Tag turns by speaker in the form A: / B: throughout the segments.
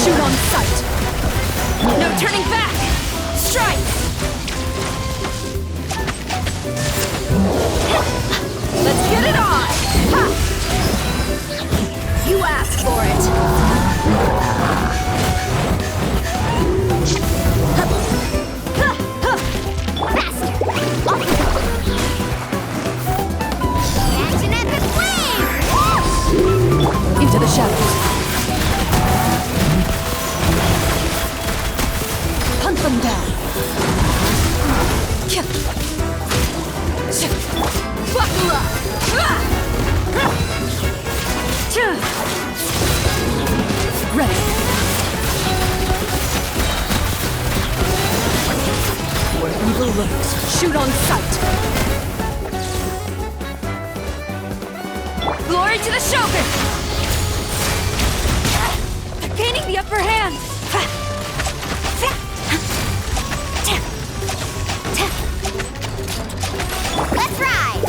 A: Shoot on sight! No turning back! Strike! Let's get it on! Ha! You asked for it! Faster! Catch an epic wave! Into the shadows. Hunt them down. Ready. Where evil lurks, shoot on sight. Glory to the Shogun! They're gaining the upper hand. Let's ride!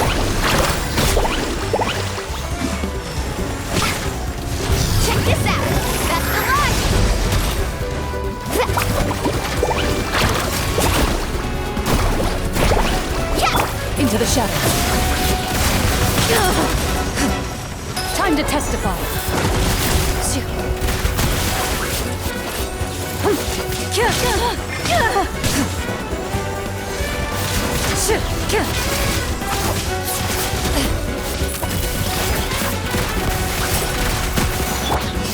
A: Check this out! That's the launch! Into Time to testify.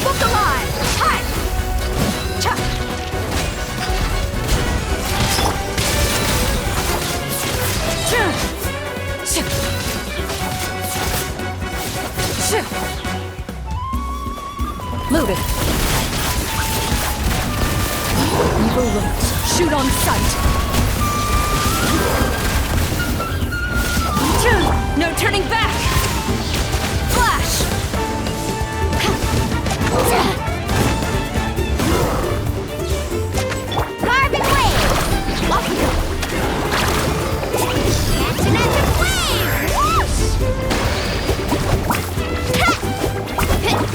A: Book alive! Hi! Cha! Loaded. Evil looks. Shoot on sight. No turning back. Flash. Carbon wave. Off we go. Antimatter wave. Whoosh.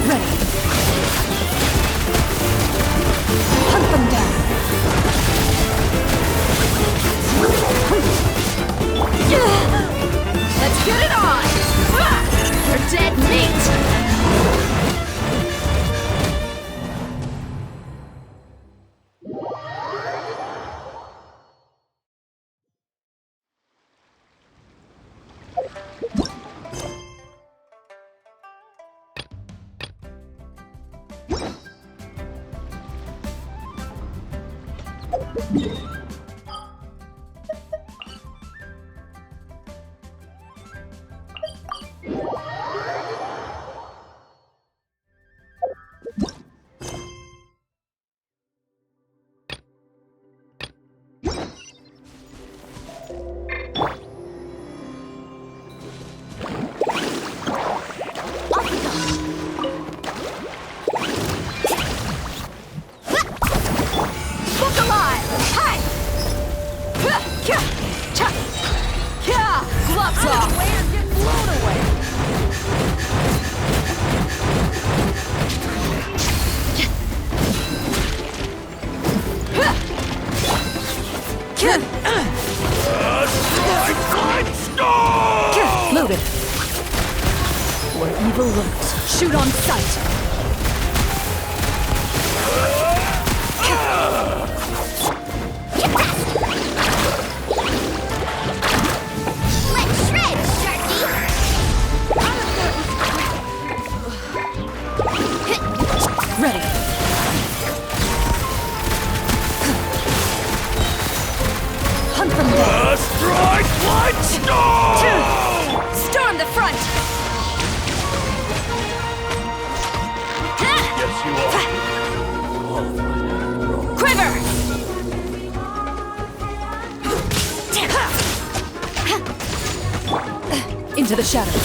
A: Ready. Hunt them down. Let's get it on! For dead meat! Loaded. Where evil lurks, shoot on sight. Let's shred, Sharky. Ready. Hunt them down.
B: Strike light storm!
A: Storm the front!
B: Yes, you are.
A: Quiver! Into the shadows.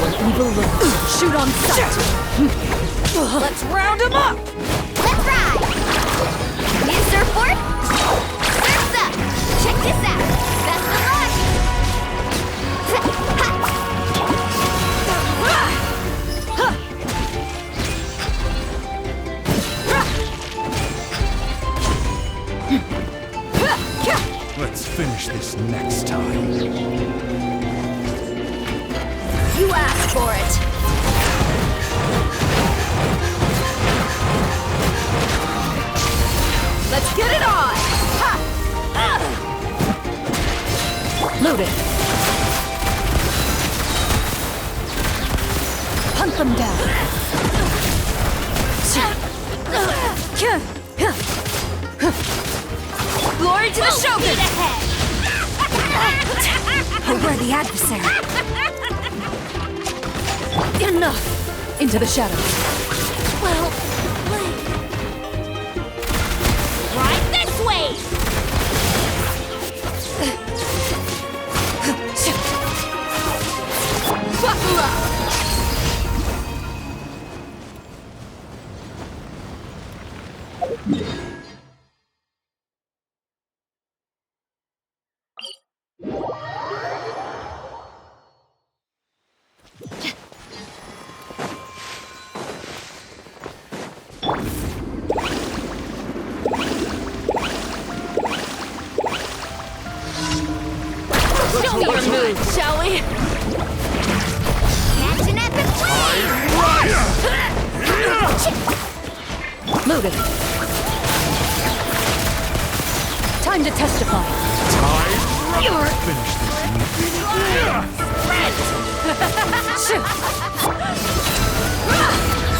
A: When evil lurks, shoot on sight. Let's round him up! Let's ride! New surfboard? Surf's up! Check this out! Best of luck!
B: Let's finish this next time.
A: You asked for it! Let's get it on! Ha! Loaded. Hunt them down. Glory to the Shogun! A worthy adversary. Enough! Into the shadows. Well played. Right this way! Buckle up! move, shall we? Catch an epic wave! Move it. Time to testify. You're
B: Finish this.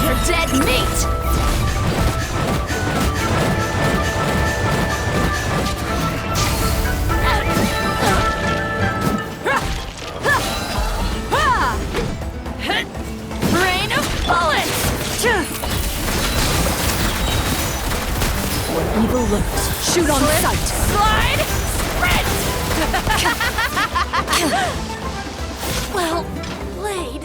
A: You're dead meat! Rain of bullets! Where evil lurks, shoot on sight! Slide! Sprint! Well played.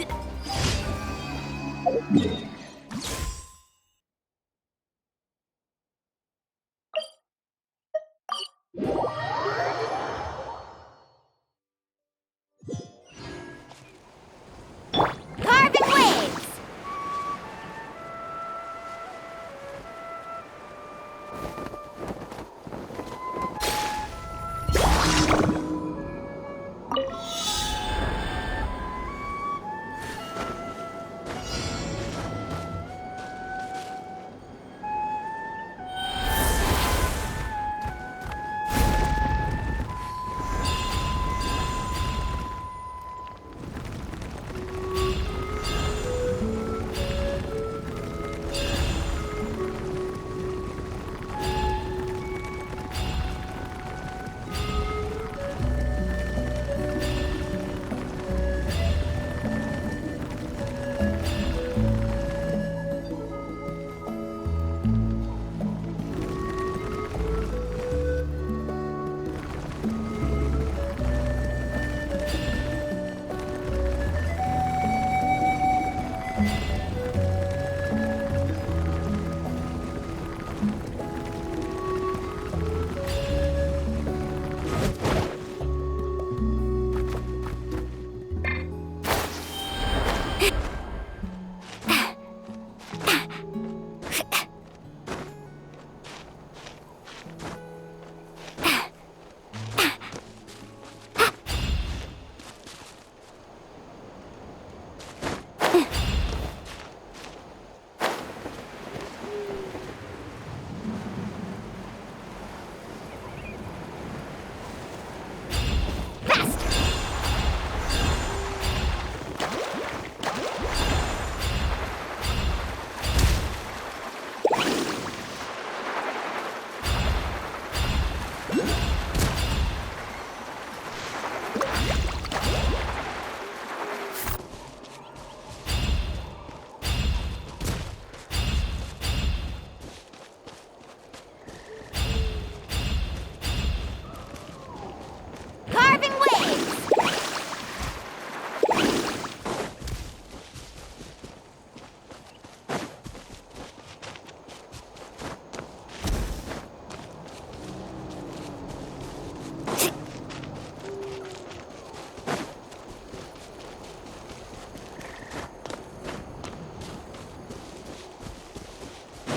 A: Carving waves!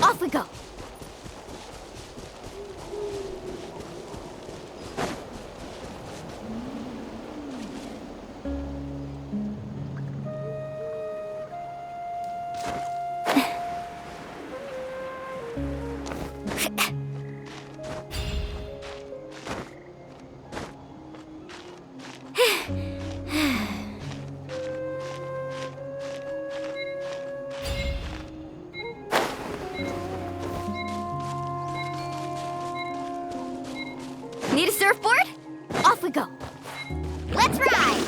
A: Off we go. Need a surfboard? Off we go. Let's ride!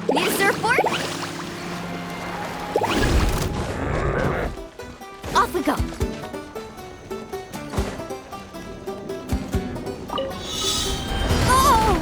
A: Need a surfboard? Off we go. Oh!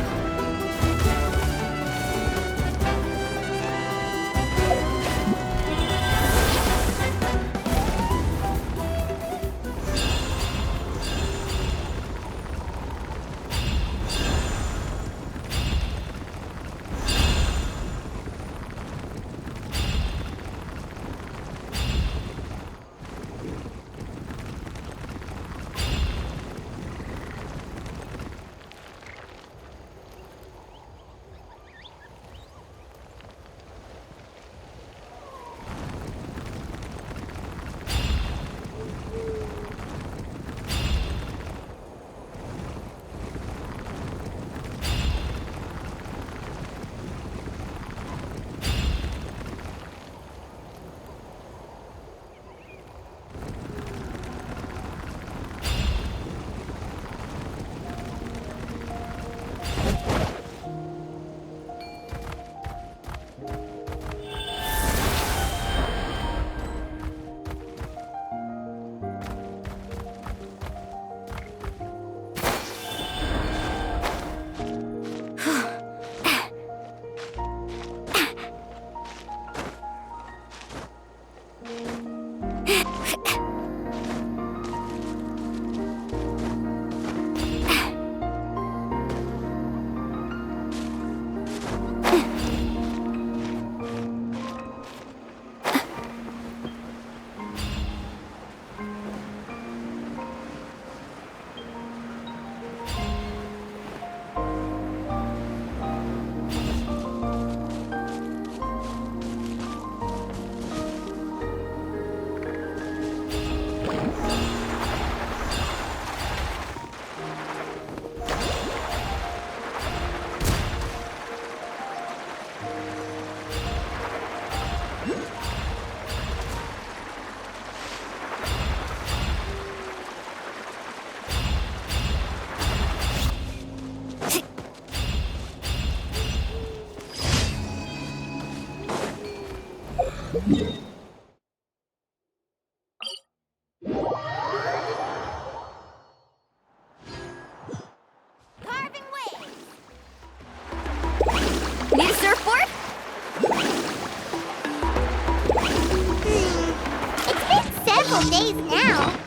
A: beautiful days now.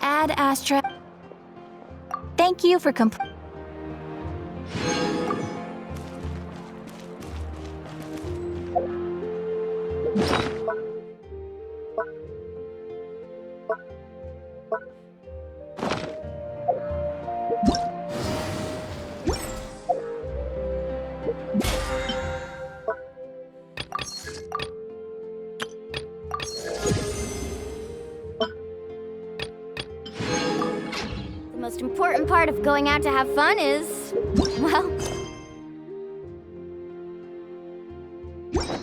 C: Ad Astra. Thank you for
A: The most important part of going out to have fun is, well,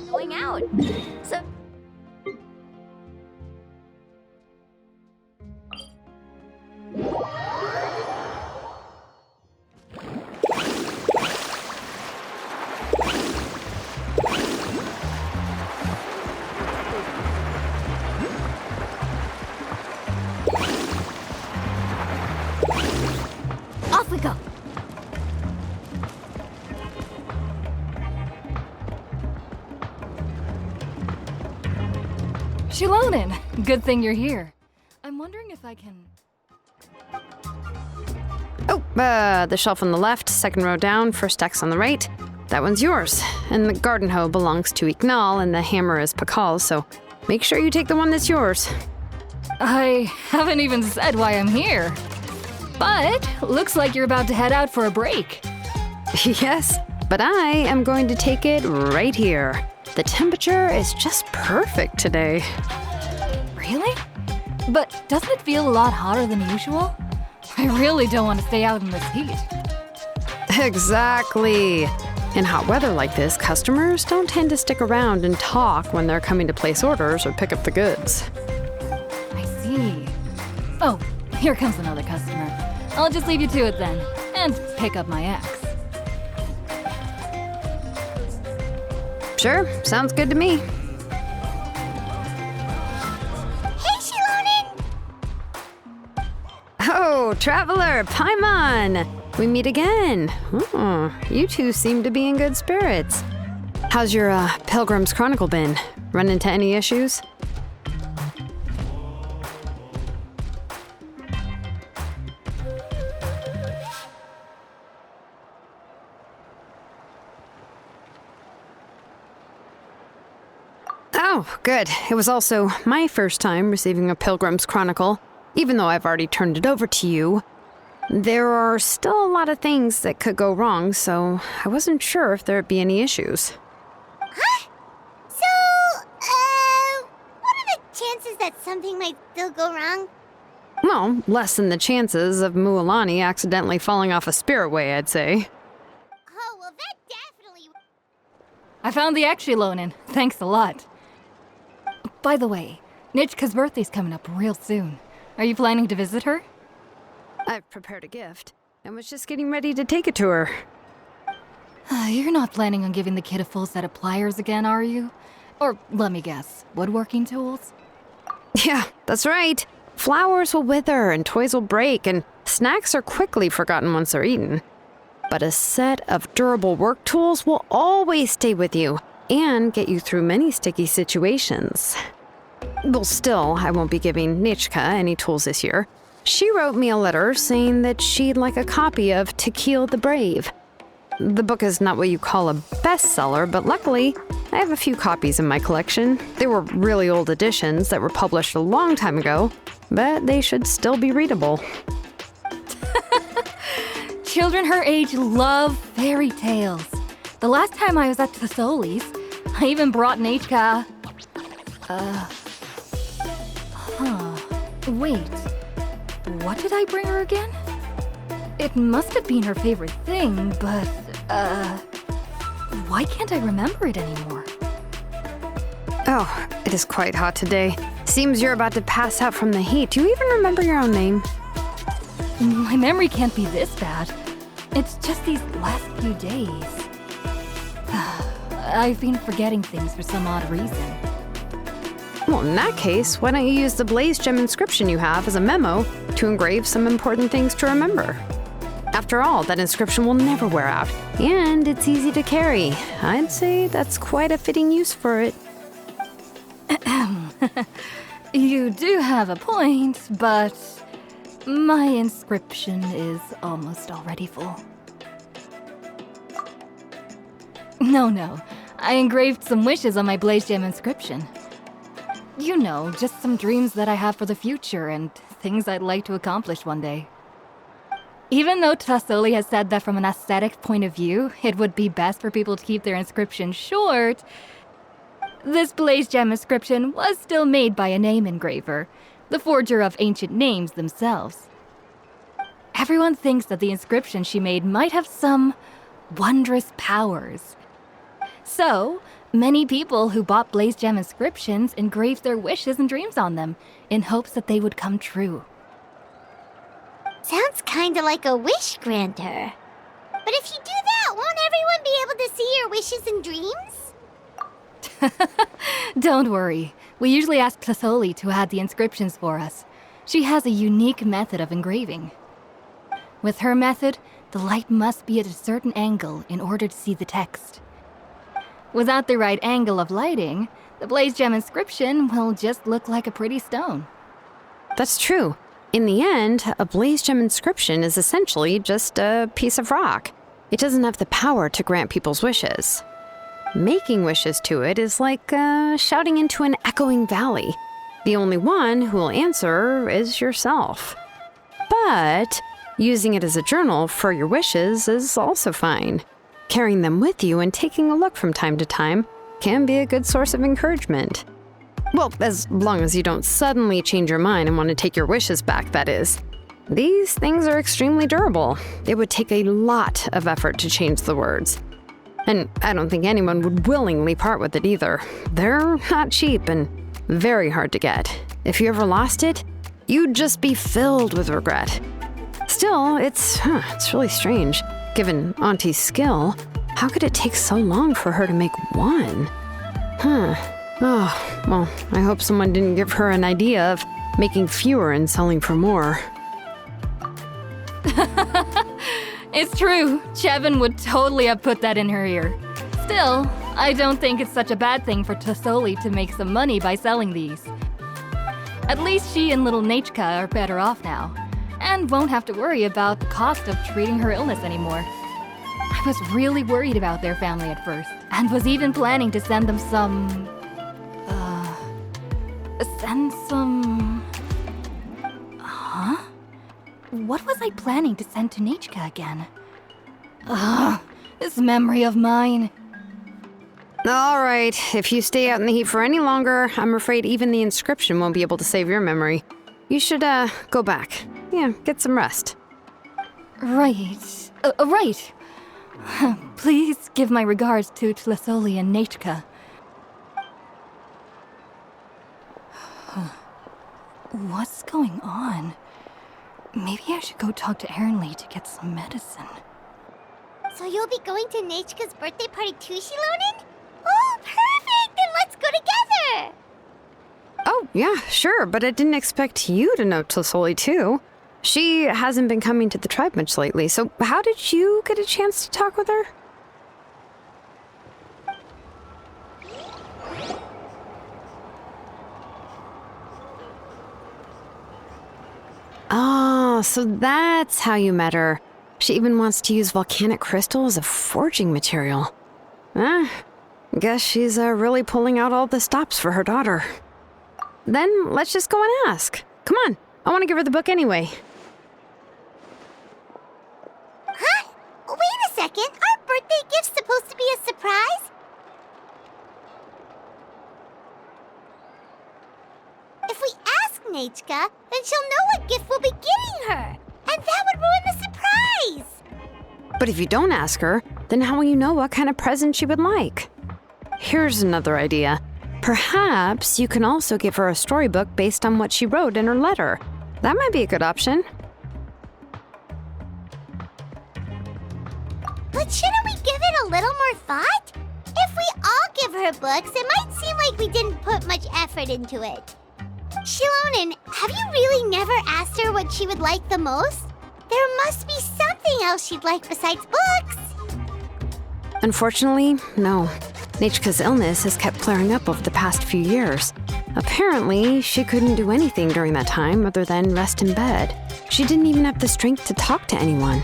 A: going out. So off we go.
C: Shilonin, good thing you're here. I'm wondering if I can...
D: Oh, the shelf on the left, second row down, first X on the right. That one's yours. And the garden hoe belongs to Ignal, and the hammer is Pakal's, so make sure you take the one that's yours.
C: I haven't even said why I'm here. But looks like you're about to head out for a break.
D: Yes, but I am going to take it right here. The temperature is just perfect today.
C: Really? But doesn't it feel a lot hotter than usual? I really don't want to stay out in this heat.
D: Exactly. In hot weather like this, customers don't tend to stick around and talk when they're coming to place orders or pick up the goods.
C: I see. Oh, here comes another customer. I'll just leave you to it then, and pick up my axe.
D: Sure, sounds good to me.
A: Hey, Shilonin!
D: Oh, Traveler, Paimon! We meet again. Oh, you two seem to be in good spirits. How's your Pilgrim's Chronicle been? Run into any issues? Oh, good. It was also my first time receiving a Pilgrim's Chronicle. Even though I've already turned it over to you, there are still a lot of things that could go wrong, so I wasn't sure if there'd be any issues.
A: Huh? So, what are the chances that something might still go wrong?
D: Well, less than the chances of Mualani accidentally falling off a spirit way, I'd say.
A: Oh, well, that definitely...
C: I found the axe, Shilonin. Thanks a lot. By the way, Nichka's birthday's coming up real soon. Are you planning to visit her?
D: I've prepared a gift and was just getting ready to take it to her.
C: You're not planning on giving the kid a full set of pliers again, are you? Or, let me guess, woodworking tools?
D: Yeah, that's right. Flowers will wither and toys will break, and snacks are quickly forgotten once they're eaten. But a set of durable work tools will always stay with you and get you through many sticky situations. Well, still, I won't be giving Nichka any tools this year. She wrote me a letter saying that she'd like a copy of To Kill the Brave. The book is not what you call a bestseller, but luckily, I have a few copies in my collection. They were really old editions that were published a long time ago, but they should still be readable.
C: Children her age love fairy tales. The last time I was at Tasoli's, I even brought Nichka. Wait. What did I bring her again? It must have been her favorite thing, but, why can't I remember it anymore?
D: Oh, it is quite hot today. Seems you're about to pass out from the heat. Do you even remember your own name?
C: My memory can't be this bad. It's just these last few days. I've been forgetting things for some odd reason.
D: Well, in that case, why don't you use the Blaze Gem inscription you have as a memo to engrave some important things to remember? After all, that inscription will never wear out, and it's easy to carry. I'd say that's quite a fitting use for it.
C: You do have a point, but my inscription is almost already full. No. I engraved some wishes on my Blaze Gem inscription. You know, just some dreams that I have for the future and things I'd like to accomplish one day. Even though Tasoli has said that from an aesthetic point of view, it would be best for people to keep their inscription short, this Blaze Gem inscription was still made by a name engraver, the forger of ancient names themselves. Everyone thinks that the inscription she made might have some wondrous powers. So, many people who bought Blaze Gem inscriptions engraved their wishes and dreams on them, in hopes that they would come true.
A: Sounds kinda like a wish granter. But if you do that, won't everyone be able to see your wishes and dreams?
C: Don't worry. We usually ask Tasoli to add the inscriptions for us. She has a unique method of engraving. With her method, the light must be at a certain angle in order to see the text. Without the right angle of lighting, the Blaze Gem inscription will just look like a pretty stone.
D: That's true. In the end, a Blaze Gem inscription is essentially just a piece of rock. It doesn't have the power to grant people's wishes. Making wishes to it is like shouting into an echoing valley. The only one who will answer is yourself. But using it as a journal for your wishes is also fine. Carrying them with you and taking a look from time to time can be a good source of encouragement. Well, as long as you don't suddenly change your mind and want to take your wishes back, that is. These things are extremely durable. It would take a lot of effort to change the words. And I don't think anyone would willingly part with it either. They're not cheap and very hard to get. If you ever lost it, you'd just be filled with regret. Still, it's really strange. Given Auntie's skill, how could it take so long for her to make one? Oh, well, I hope someone didn't give her an idea of making fewer and selling for more.
C: It's true. Chevin would totally have put that in her ear. Still, I don't think it's such a bad thing for Tasoli to make some money by selling these. At least she and little Nichka are better off now, and won't have to worry about the cost of treating her illness anymore. I was really worried about their family at first, and was even planning to send them some... What was I planning to send to Nichka again? This memory of mine.
D: All right, if you stay out in the heat for any longer, I'm afraid even the inscription won't be able to save your memory. You should, go back. Yeah, get some rest.
C: Right. Right. Please give my regards to Tlasoli and Nichka. What's going on? Maybe I should go talk to Ernly to get some medicine.
A: So you'll be going to Nichka's birthday party too, Shilonen? Oh, perfect! Then let's go
D: Yeah, sure, but I didn't expect you to know Tlisoli too. She hasn't been coming to the tribe much lately, so how did you get a chance to talk with her? Oh, so that's how you met her. She even wants to use volcanic crystal as a forging material. Guess she's really pulling out all the stops for her daughter. Then let's just go and ask. Come on, I want to give her the book anyway.
A: Huh? Wait a second. Aren't birthday gifts supposed to be a surprise? If we ask Nechka, then she'll know what gift we'll be getting her. And that would ruin the surprise.
D: But if you don't ask her, then how will you know what kind of present she would like? Here's another idea. Perhaps you can also give her a storybook based on what she wrote in her letter. That might be a good option.
A: But shouldn't we give it a little more thought? If we all give her books, it might seem like we didn't put much effort into it. Shilonen, have you really never asked her what she would like the most? There must be something else she'd like besides books.
D: Unfortunately, no. Nechka's illness has kept flaring up over the past few years. Apparently, she couldn't do anything during that time other than rest in bed. She didn't even have the strength to talk to anyone.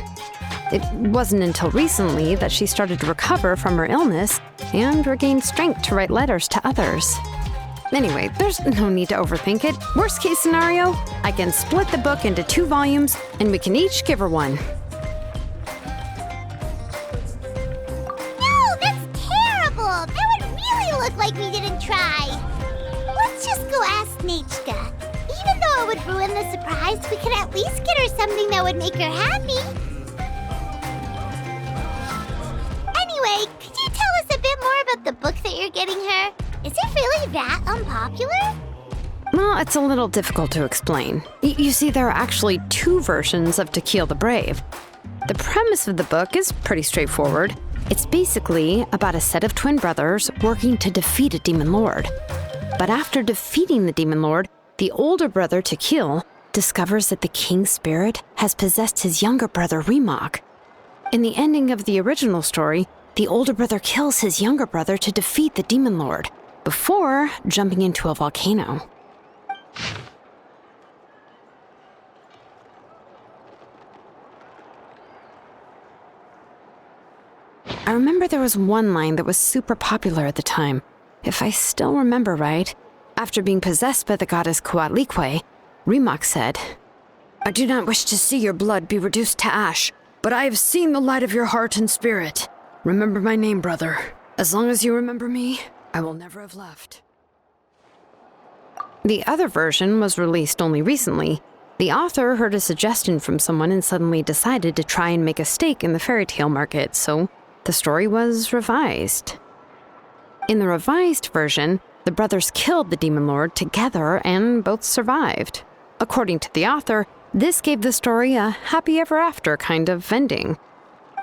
D: It wasn't until recently that she started to recover from her illness and regained strength to write letters to others. Anyway, there's no need to overthink it. Worst case scenario, I can split the book into 2 volumes and we can each give her one.
A: No, that's terrible. That would really look like we didn't try. Let's just go ask Nechka. Even though it would ruin the surprise, we could at least get her something that would make her happy. Anyway, could you tell us a bit more about the book that you're getting her? Is it really that unpopular?
D: Well, it's a little difficult to explain. You see, there are actually 2 versions of To Kill the Brave. The premise of the book is pretty straightforward. It's basically about a set of twin brothers working to defeat a demon lord. But after defeating the demon lord, the older brother, To Kill, discovers that the king's spirit has possessed his younger brother, Remok. In the ending of the original story, the older brother kills his younger brother to defeat the demon lord, before jumping into a volcano. I remember there was one line that was super popular at the time. If I still remember right, after being possessed by the goddess Coatlicue, Remok said, "I do not wish to see your blood be reduced to ash, but I have seen the light of your heart and spirit. Remember my name, brother. As long as you remember me, I will never have left." The other version was released only recently. The author heard a suggestion from someone and suddenly decided to try and make a stake in the fairy tale market, so the story was revised. In the revised version, the brothers killed the demon lord together and both survived. According to the author, this gave the story a happy ever after kind of ending.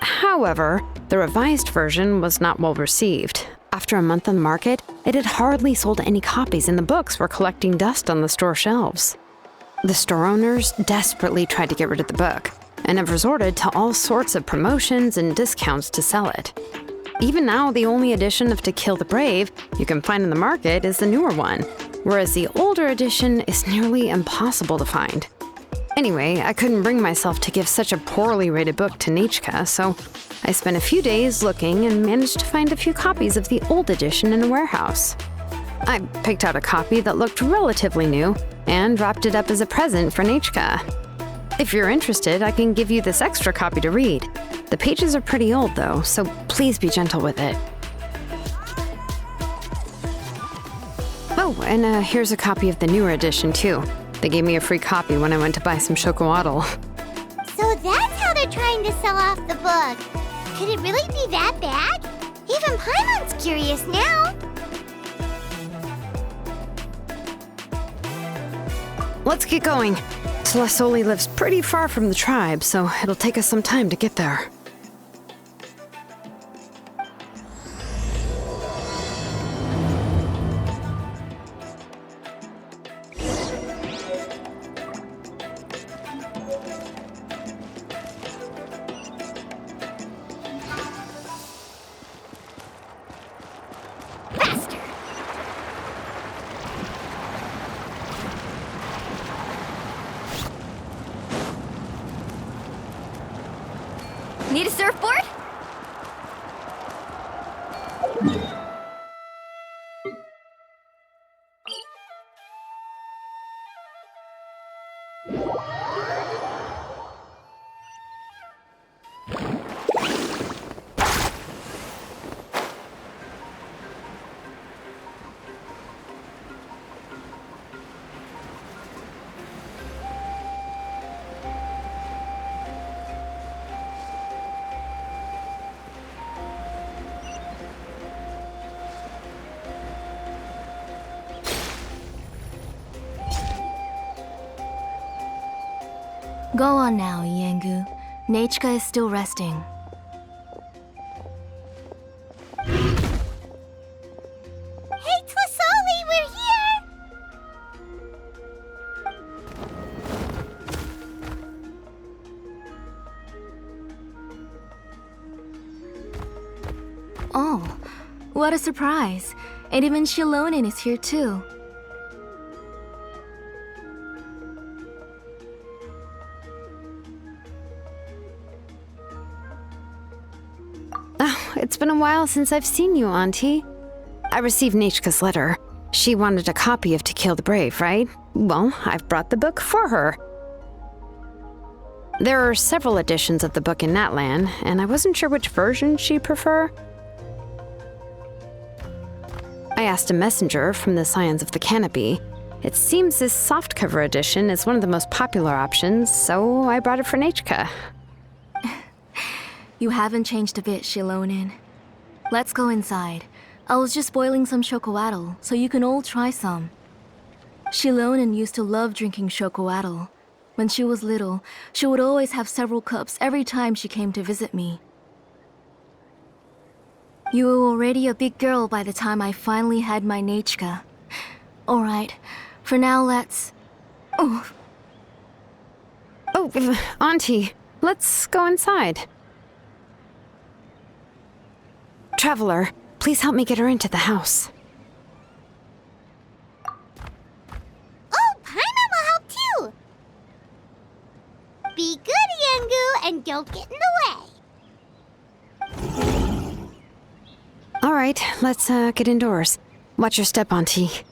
D: However, the revised version was not well received. After a month on the market, it had hardly sold any copies and the books were collecting dust on the store shelves. The store owners desperately tried to get rid of the book and have resorted to all sorts of promotions and discounts to sell it. Even now, the only edition of To Kill the Brave you can find in the market is the newer one, whereas the older edition is nearly impossible to find. Anyway, I couldn't bring myself to give such a poorly rated book to Nechka, so I spent a few days looking and managed to find a few copies of the old edition in a warehouse. I picked out a copy that looked relatively new and wrapped it up as a present for Nechka. If you're interested, I can give you this extra copy to read. The pages are pretty old though, so please be gentle with it. Oh, and here's a copy of the newer edition too. They gave me a free copy when I went to buy some chocowaddle.
A: So that's how they're trying to sell off the book. Could it really be that bad? Even Paimon's curious now.
D: Let's get going. Tlisoli lives pretty far from the tribe, so it'll take us some time to get there.
A: Need a surfboard? Go on now, Yengu. Nachika is still resting. Hey, Twisoli, we're here! Oh, what a surprise. And even Shilonin is here too.
D: It's been a while since I've seen you, Auntie. I received Nachika's letter. She wanted a copy of To Kill the Brave, right? Well, I've brought the book for her. There are several editions of the book in Natlan, and I wasn't sure which version she'd prefer. I asked a messenger from the Scions of the Canopy. It seems this softcover edition is one of the most popular options, so I brought it for Nachika.
A: You haven't changed a bit, Shilonin. Let's go inside. I was just boiling some chocoatl, so you can all try some. Shilonin used to love drinking chocoatl. When she was little, she would always have several cups every time she came to visit me. You were already a big girl by the time I finally had my Nachika. Alright, for now let's... Oh,
D: Auntie, let's go inside. Traveler, please help me get her into the house.
E: Oh, Paimon will help too! Be good, Yengu, and don't get in the way.
D: All right, let's get indoors. Watch your step, Auntie.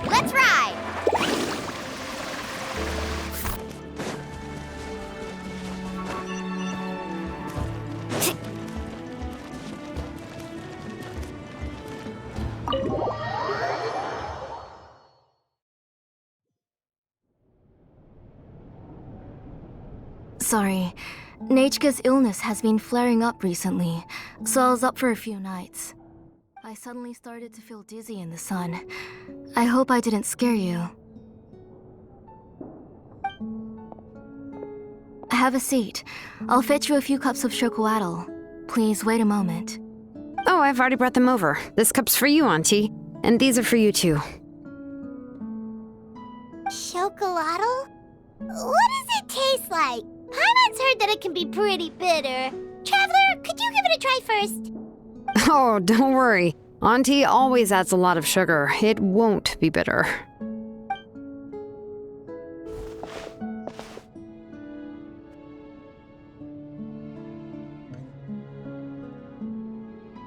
E: Let's ride!
A: sorry. Nachika's illness has been flaring up recently, so I was up for a few nights. I suddenly started to feel dizzy in the sun. I hope I didn't scare you. Have a seat. I'll fetch you a few cups of chocoatl. Please wait a moment.
D: Oh, I've already brought them over. This cup's for you, Auntie. And these are for you, too.
E: Chocolatl? What does it taste like? Paimon's heard that it can be pretty bitter. Traveler, could you give it a try first?
D: Oh, don't worry. Auntie always adds a lot of sugar. It won't be bitter.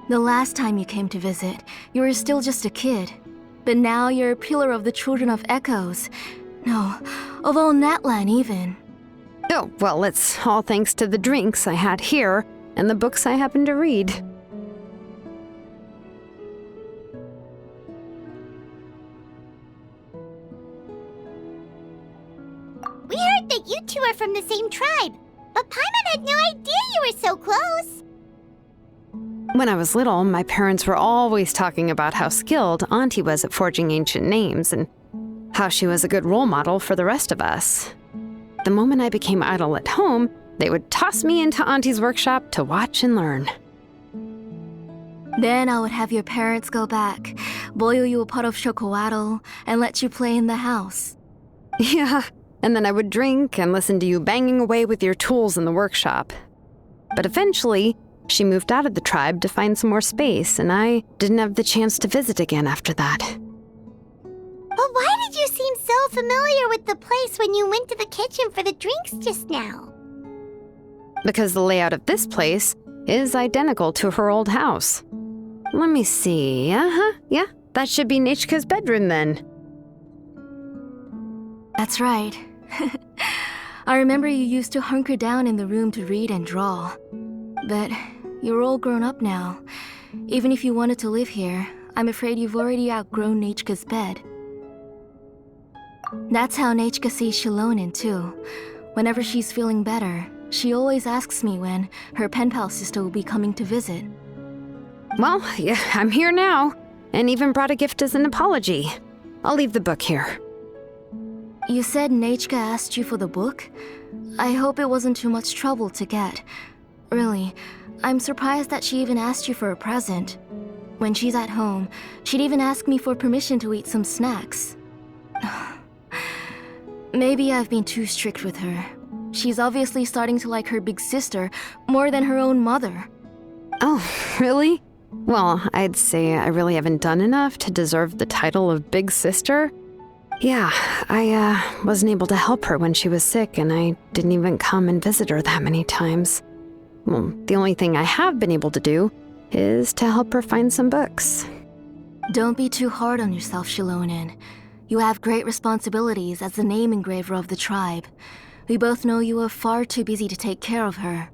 A: The last time you came to visit, you were still just a kid. But now you're a pillar of the Children of Echoes. No, of all Natlan even.
D: Oh, well, it's all thanks to the drinks I had here and the books I happened to read.
E: We heard that you two are from the same tribe, but Paimon had no idea you were so close.
D: When I was little, my parents were always talking about how skilled Auntie was at forging ancient names and how she was a good role model for the rest of us. The moment I became idle at home, they would toss me into Auntie's workshop to watch and learn.
A: Then I would have your parents go back, boil you a pot of chocolate, and let you play in the house.
D: Yeah, and then I would drink and listen to you banging away with your tools in the workshop. But eventually, she moved out of the tribe to find some more space, and I didn't have the chance to visit again after that.
E: But why did you seem so familiar with the place when you went to the kitchen for the drinks just now?
D: Because the layout of this place is identical to her old house. Let me see. Yeah, that should be Nechka's bedroom then.
A: That's right. I remember you used to hunker down in the room to read and draw. But you're all grown up now. Even if you wanted to live here, I'm afraid you've already outgrown Nechka's bed. That's how Nechka sees Shilonen too. Whenever she's feeling better, she always asks me when her pen pal sister will be coming to visit.
D: Well, yeah, I'm here now, and even brought a gift as an apology. I'll leave the book here.
A: You said Nechka asked you for the book? I hope it wasn't too much trouble to get. Really, I'm surprised that she even asked you for a present. When she's at home, she'd even ask me for permission to eat some snacks. Maybe I've been too strict with her. She's obviously starting to like her big sister more than her own mother.
D: Oh, really? Well, I'd say I really haven't done enough to deserve the title of big sister. Yeah, I wasn't able to help her when she was sick, and I didn't even come and visit her that many times. Well, the only thing I have been able to do is to help her find some books.
A: Don't be too hard on yourself, Shilonen. You have great responsibilities as the name engraver of the tribe. We both know you are far too busy to take care of her.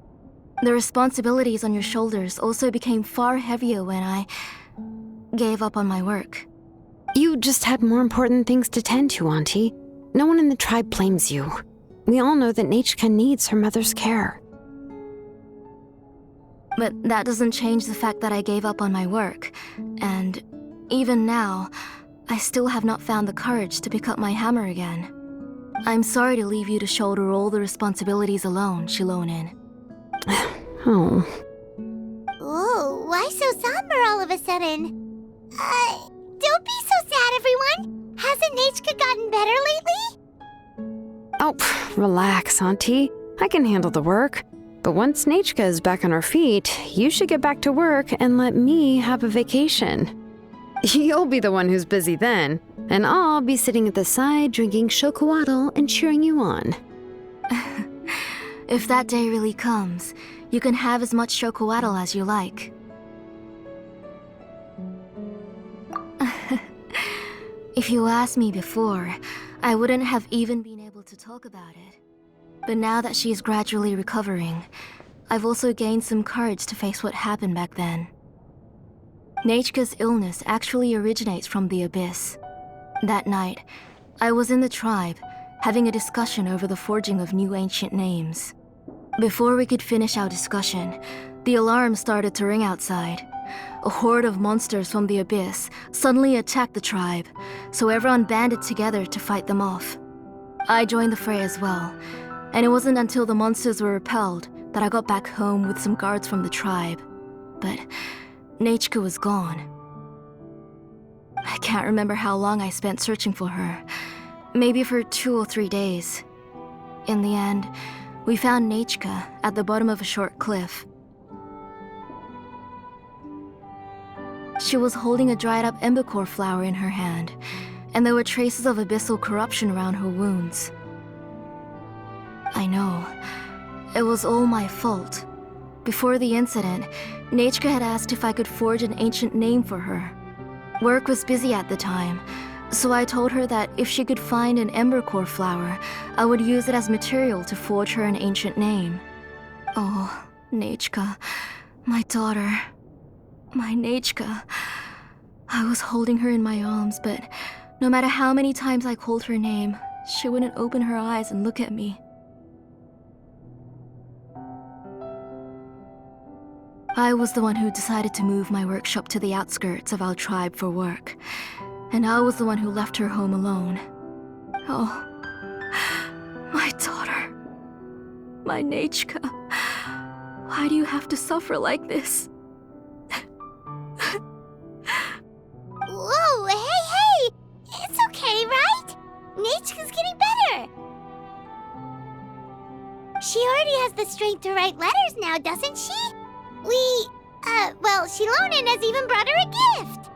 A: The responsibilities on your shoulders also became far heavier when I gave up on my work.
D: You just had more important things to tend to, Auntie. No one in the tribe blames you. We all know that Nechka needs her mother's care.
A: But that doesn't change the fact that I gave up on my work. And even now, I still have not found the courage to pick up my hammer again. I'm sorry to leave you to shoulder all the responsibilities alone, Shilonen.
D: Oh.
E: Ooh, why so somber all of a sudden? Don't be so sad, everyone! Hasn't Nechka gotten better lately?
D: Oh, relax, Auntie. I can handle the work. But once Nechka is back on her feet, you should get back to work and let me have a vacation. You'll be the one who's busy then, and I'll be sitting at the side drinking chocolate and cheering you on.
A: If that day really comes, you can have as much chocolate as you like. If you asked me before, I wouldn't have even been able to talk about it. But now that she is gradually recovering, I've also gained some courage to face what happened back then. Nechka's illness actually originates from the Abyss. That night, I was in the tribe, having a discussion over the forging of new ancient names. Before we could finish our discussion, the alarm started to ring outside. A horde of monsters from the Abyss suddenly attacked the tribe, so everyone banded together to fight them off. I joined the fray as well, and it wasn't until the monsters were repelled that I got back home with some guards from the tribe. But Nechka was gone. I can't remember how long I spent searching for her. Maybe for 2 or 3 days. In the end, we found Nechka at the bottom of a short cliff. She was holding a dried-up embercore flower in her hand, and there were traces of abyssal corruption around her wounds. I know. It was all my fault. Before the incident, Nechka had asked if I could forge an ancient name for her. Work was busy at the time, so I told her that if she could find an embercore flower, I would use it as material to forge her an ancient name. Oh, Nechka, my daughter. My Nechka. I was holding her in my arms, but no matter how many times I called her name, she wouldn't open her eyes and look at me. I was the one who decided to move my workshop to the outskirts of our tribe for work, and I was the one who left her home alone. Oh, my daughter. My Nechka. Why do you have to suffer like this?
E: Whoa, hey! It's okay, right? Nechka's getting better. She already has the strength to write letters now, doesn't she? Shilonen has even brought her a gift.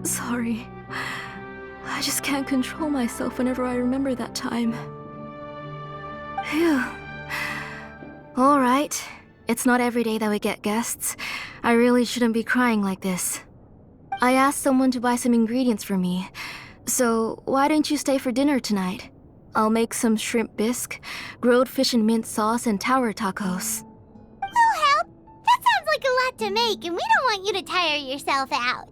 A: Sorry. I just can't control myself whenever I remember that time. Phew. Alright. It's not every day that we get guests. I really shouldn't be crying like this. I asked someone to buy some ingredients for me. So, why don't you stay for dinner tonight? I'll make some shrimp bisque, grilled fish and mint sauce, and tower tacos.
E: We'll help. That sounds like a lot to make, and we don't want you to tire yourself out.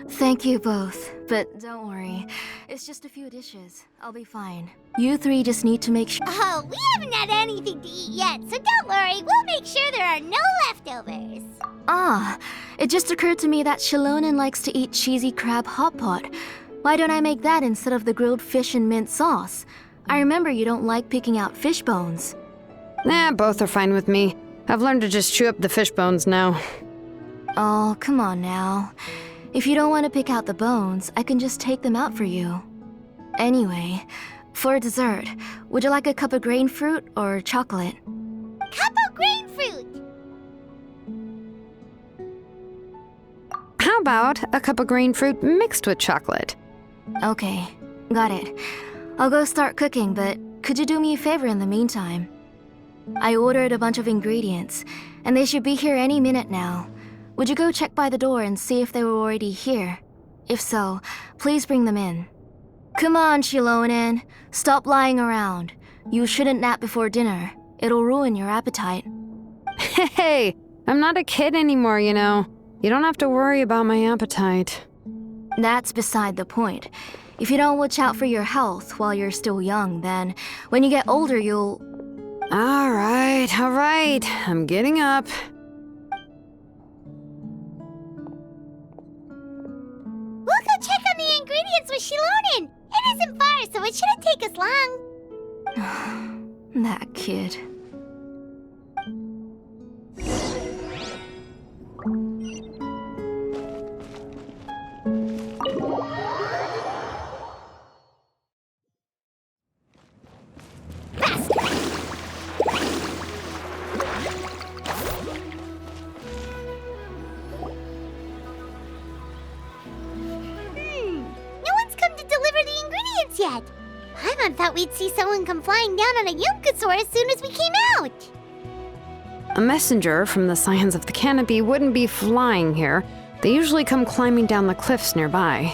A: Thank you both, but don't worry. It's just a few dishes. I'll be fine. You three just need to make sure.
E: Oh, we haven't had anything to eat yet, so don't worry. We'll make sure there are no leftovers.
A: Ah, it just occurred to me that Shilonen likes to eat cheesy crab hot pot. Why don't I make that instead of the grilled fish and mint sauce? I remember you don't like picking out fish bones.
D: Nah, both are fine with me. I've learned to just chew up the fish bones now.
A: Oh, come on now. If you don't want to pick out the bones, I can just take them out for you. Anyway, for dessert, would you like a cup of grain fruit or chocolate?
E: Cup of grain fruit!
D: How about a cup of grain fruit mixed with chocolate?
A: Okay, got it. I'll go start cooking, but could you do me a favor in the meantime? I ordered a bunch of ingredients, and they should be here any minute now. Would you go check by the door and see if they were already here? If so, please bring them in. Come on, Shilonen. Stop lying around. You shouldn't nap before dinner. It'll ruin your appetite.
D: Hey, I'm not a kid anymore, you know. You don't have to worry about my appetite.
A: That's beside the point. If you don't watch out for your health while you're still young, then when you get older, you'll...
D: All right. I'm getting up.
E: We'll go check on the ingredients with Shilonen. It isn't far, so it shouldn't take us long.
A: That kid.
E: No one's come to deliver the ingredients yet. Paimon thought we'd see someone come flying down on a Yunkasaur as soon as we came out.
D: A messenger from the Scions of the Canopy wouldn't be flying here. They usually come climbing down the cliffs nearby.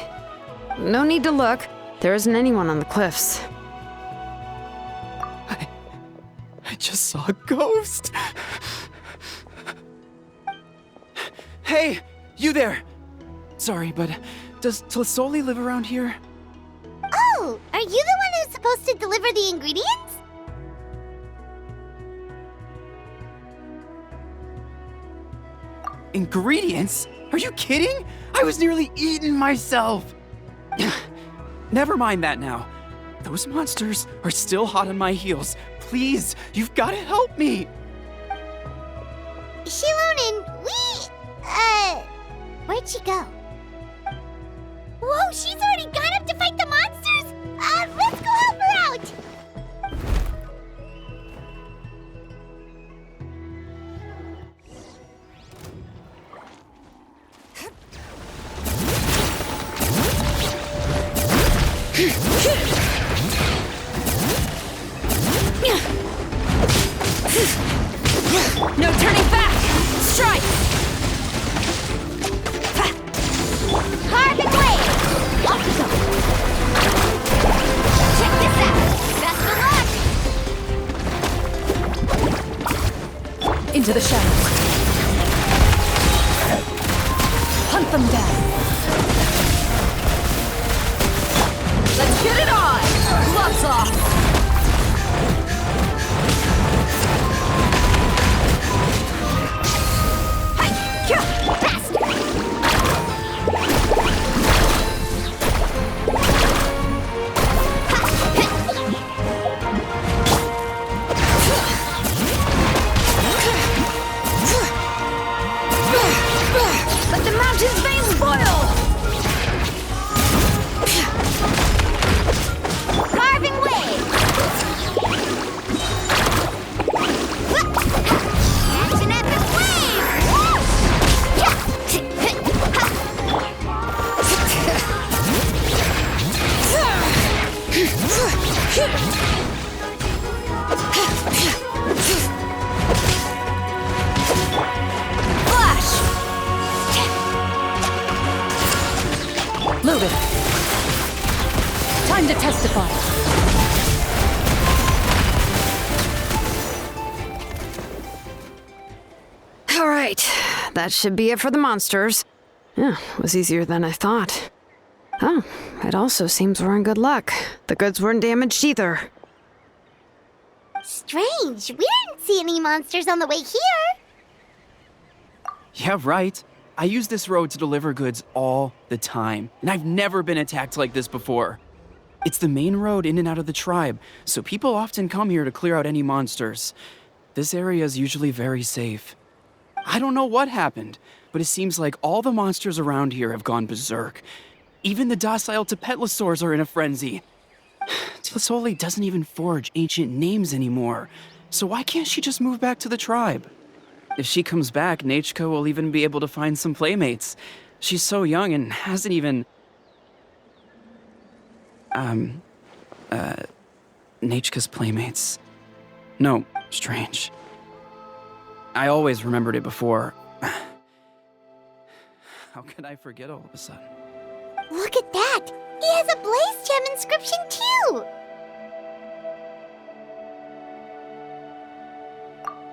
D: No need to look. There isn't anyone on the cliffs.
F: I just saw a ghost. Hey, you there! Sorry, but does Tlisoli live around here?
E: Oh, are you the one who's supposed to deliver the ingredients?
F: Ingredients? Are you kidding? I was nearly eaten myself! Never mind that now. Those monsters are still hot on my heels. Please, you've got to help me!
E: Shilonen, where'd she go? Whoa, she's already gone up to fight the monsters? Let's go help her out!
A: No turning back! Strike! Carving blade! Off you go! Check this out! Best of luck! Into the shadows. Hunt them down. Let's get it on! Gloves off! Let the mountain's veins boil! Carving wave! Catch an epic wave! Flash! Loaded. Time to testify.
D: All right, that should be it for the monsters. Yeah, it was easier than I thought. Oh, it also seems we're in good luck. The goods weren't damaged either.
E: Strange. We didn't see any monsters on the way here.
F: Yeah, right. I use this road to deliver goods all the time, and I've never been attacked like this before. It's the main road in and out of the tribe, so people often come here to clear out any monsters. This area is usually very safe. I don't know what happened, but it seems like all the monsters around here have gone berserk. Even the docile Tepetlosaurs are in a frenzy. Tlisoli doesn't even forge ancient names anymore, so why can't she just move back to the tribe? If she comes back, Nachka will even be able to find some playmates. She's so young and hasn't even... Nachka's playmates. No, strange. I always remembered it before. How could I forget all of a sudden?
E: Look at that! He has a Blaze Gem inscription too!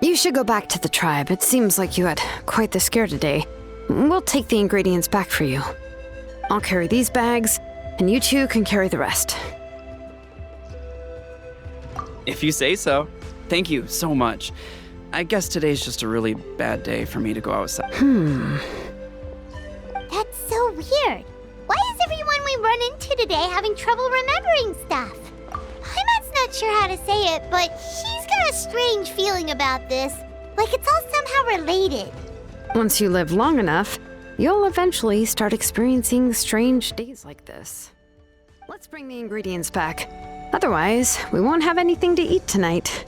D: You should go back to the tribe. It seems like you had quite the scare today. We'll take the ingredients back for you. I'll carry these bags, and you two can carry the rest.
F: If you say so. Thank you so much. I guess today's just a really bad day for me to go outside.
E: That's so weird. Why is everyone we run into today having trouble remembering stuff? Paimon's not sure how to say it, but she's got a strange feeling about this. Like it's all somehow related.
D: Once you live long enough, you'll eventually start experiencing strange days like this. Let's bring the ingredients back. Otherwise, we won't have anything to eat tonight.